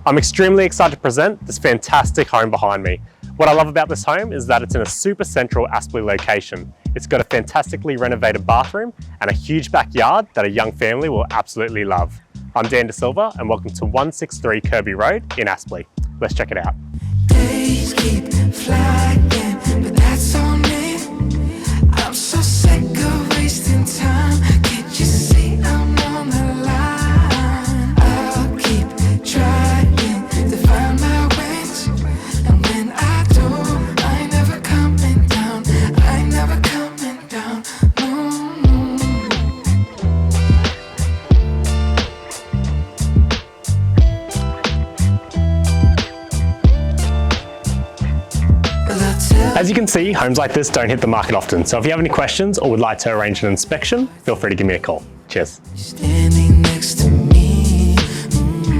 I'm extremely excited to present this fantastic home behind me. What I love about this home is that it's in a super central Aspley location. It's got a fantastically renovated bathroom and a huge backyard that a young family will absolutely love. I'm Dan De Silva and welcome to 163 Kirby Road in Aspley. Let's check it out. Days keep flagging, but that's on me. I'm so sick of wasting time. Can't you see I'm on the line? I'll keep trying to find my wings, and when I do, I ain't never coming down. I ain't never coming down. As you can see, homes like this don't hit the market often, so if you have any questions or would like to arrange an inspection, feel free to give me a call. Cheers. Standing